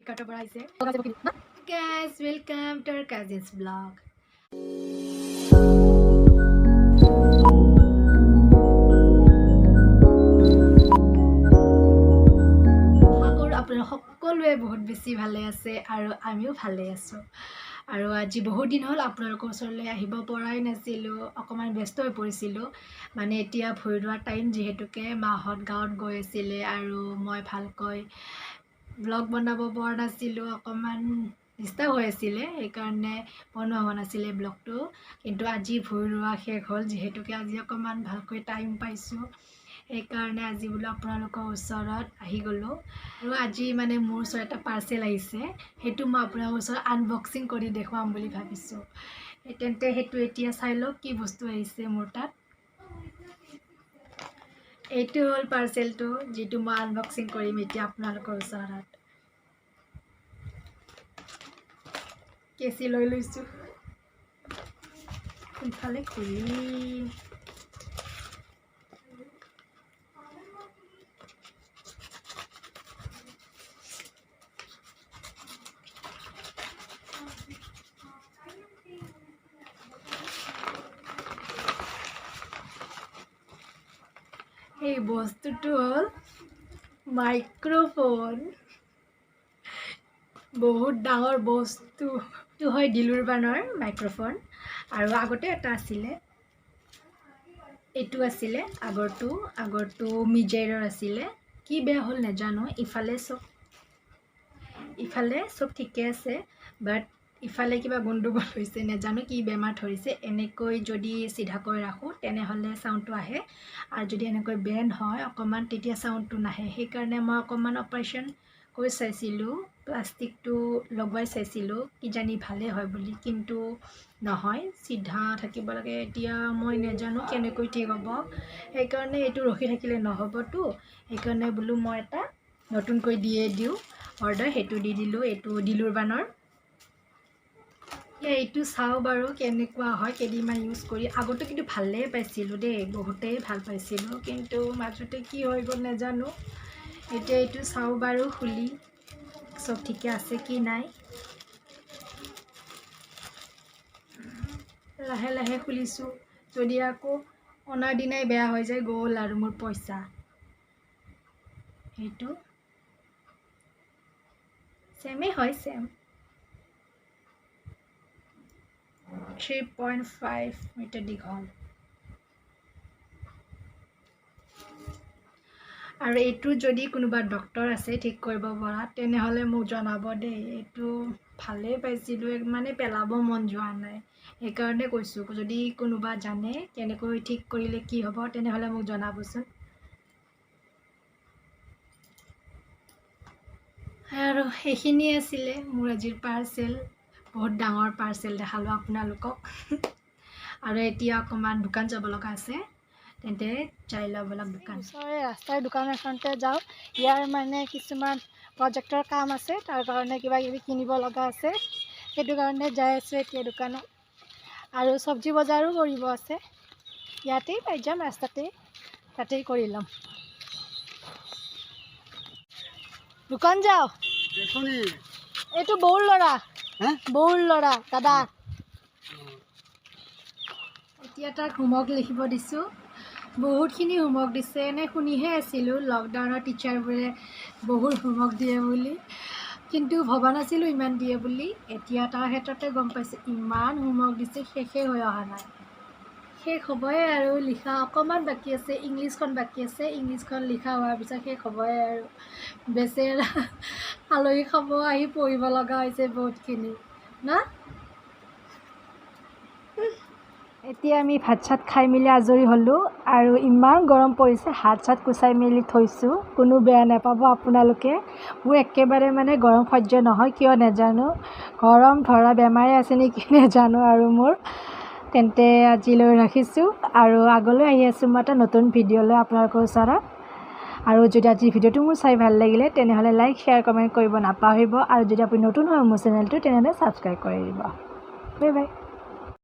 ফ্লিপকাৰ্টৰ পৰা আহিছে guys welcome to our cousins vlog আপোনাৰ সকলোৱে বহুত বেছি ভালে আছে আৰু আমিও ভালে আছোঁ আৰু আজি বহুত দিন হ'ল আপোনালোকৰ ওচৰলৈ আহিব পৰাই নাছিলোঁ অকণমান ব্যস্ত হৈ পৰিছিলোঁ মানে এতিয়া ভৰি ৰোৱা টাইম যিহেতুকে মাহঁত গাঁৱত গৈ আছিলে আৰু মই ভালকৈ ব্লগ বনাব পৰা নাছিলোঁ অকণমান ডিষ্টাৰ্ব হৈ আছিলে সেইকাৰণে বনোৱা হোৱা নাছিলে ব্লগটো কিন্তু আজি ভৰি ৰোৱা শেষ হ'ল যিহেতুকে আজি অকণমান ভালকৈ টাইম পাইছোঁ সেইকাৰণে আজি বোলো আপোনালোকৰ ওচৰত আহি গ'লোঁ আৰু আজি মানে মোৰ ওচৰত এটা পাৰ্চেল আহিছে সেইটো মই আপোনালোকৰ ওচৰত আনবক্সিং কৰি দেখুৱাম বুলি ভাবিছোঁ তেন্তে সেইটো এতিয়া চাই লওক কি বস্তু আহিছে মোৰ তাত এইটো হ'ল পাৰ্চেলটো যিটো মই আনবক্সিং কৰিম এতিয়া আপোনালোকৰ ওচৰত কেঁচি লৈ লৈছোঁ কোনফালে খুলিম এই বস্তুটো হ'ল মাইক্ৰফোন বহুত ডাঙৰ বস্তু এইটো হয় দিলুৰ বানৰ মাইক্ৰফোন আৰু আগতে এটা আছিলে এইটো আছিলে আগৰটো মিজেৰৰ আছিলে কি বেয়া হ'ল নাজানো ইফালে চব ঠিকে আছে বাট ইফালে কিবা গণ্ডগোল হৈছে নাজানো কি বেমাৰ ধৰিছে এনেকৈ যদি চিধাকৈ ৰাখোঁ তেনেহ'লে চাউণ্ডটো আহে আৰু যদি এনেকৈ বেণ্ড হয় অকণমান তেতিয়া চাউণ্ডটো নাহে সেইকাৰণে মই অকণমান অপাৰেশ্যন কৰি চাইছিলোঁ প্লাষ্টিকটো লগাই চাইছিলোঁ কিজানি ভালে হয় বুলি কিন্তু নহয় চিধা থাকিব লাগে এতিয়া মই নাজানো কেনেকৈ ঠিক হ'ব সেইকাৰণে এইটো ৰখি থাকিলে নহ'বতো সেইকাৰণে বোলো মই এটা নতুনকৈ দিওঁ অৰ্ডাৰ সেইটো দি দিলোঁ এইটো দিলুৰ বানৰ এইটো চাওঁ বাৰু কেনেকুৱা হয় কেইদিনমান ইউজ কৰি আগতে কিন্তু ভালেই পাইছিলোঁ দেই বহুতেই ভাল পাইছিলোঁ কিন্তু মাজতে কি হৈ গ'ল নাজানো এতিয়া এইটো চাওঁ বাৰু খুলি চব ঠিকে আছে কি নাই লাহে লাহে খুলিছোঁ যদি আকৌ অনাৰ দিনাই বেয়া হৈ যায় গ'ল আৰু মোৰ পইচা সেইটো ছেমেই হয় ছেম 3.5 মিটাৰ দীঘল আৰু এইটো যদি কোনোবা ডক্তৰ আছে ঠিক কৰিব পৰা তেনেহ'লে মোক জনাব দেই এইটো ভালেই পাইছিলোঁ মানে পেলাব মন যোৱা নাই সেইকাৰণে কৈছোঁ যদি কোনোবা জানে কেনেকৈ ঠিক কৰিলে কি হ'ব তেনেহ'লে মোক জনাবচোন আৰু সেইখিনিয়ে আছিলে মোৰ আজিৰ পাৰ্চেল বহুত ডাঙৰ পাৰ্চেল দেখালোঁ আপোনালোকক আৰু এতিয়া অকণমান দোকান যাব লগা আছে তেন্তে যাই ল'ব লগ দোকান ওচৰৰে ৰাস্তাৰ দোকান এখনতে যাওঁ ইয়াৰ মানে কিছুমান প্ৰজেক্টৰ কাম আছে তাৰ কাৰণে কিবা কিবি কিনিব লগা আছে সেইটো কাৰণে যাই আছোঁ এতিয়া দোকানত আৰু চব্জি বজাৰো কৰিব আছে ইয়াতেই পাই যাম তাতেই কৰি ল'ম দোকান যাওঁ এইটো বৌৰ ল'ৰা দাদা এতিয়া তাক হোমৱৰ্ক লিখিব দিছোঁ বহুতখিনি হোমৱৰ্ক দিছে এনে শুনিহে আছিলোঁ লকডাউনৰ টিচাৰবোৰে বহুত হোমৱৰ্ক দিয়ে বুলি কিন্তু ভবা নাছিলোঁ ইমান দিয়ে বুলি এতিয়া তাৰ ক্ষেত্ৰতে গম পাইছোঁ ইমান হোমৱৰ্ক দিছে শেষেই হৈ অহা নাই শেষ হ'বই আৰু লিখা অকণমান বাকী আছে ইংলিছখন বাকী আছে ইংলিছখন লিখা হোৱাৰ পিছত শেষ হ'বই আৰু বেচেৰা আলহী খাব আহি পঢ়িব লগা হৈছে বহুতখিনি না এতিয়া আমি ভাত চাত খাই মেলি আজৰি হ'লোঁ আৰু ইমান গৰম পৰিছে হাত চাত কুচাই মেলি থৈছোঁ কোনো বেয়া নাপাব আপোনালোকে মোৰ একেবাৰে মানে গৰম সহ্য নহয় কিয় নাজানো গৰম ধৰা বেমাৰে আছে নেকি নাজানো আৰু মোৰ তেন্তে আজিলৈ ৰাখিছোঁ আৰু আগলৈ আহি আছোঁ মই এটা নতুন ভিডিঅ' লৈ আপোনালোকৰ ওচৰত আৰু যদি আজিৰ ভিডিঅ'টো মোৰ চাই ভাল লাগিলে তেনেহ'লে লাইক শ্বেয়াৰ কমেণ্ট কৰিব নাপাহৰিব আৰু যদি আপুনি নতুন হয় মোৰ চেনেলটো তেনেহ'লে ছাবস্ক্ৰাইব কৰি দিব বাই বাই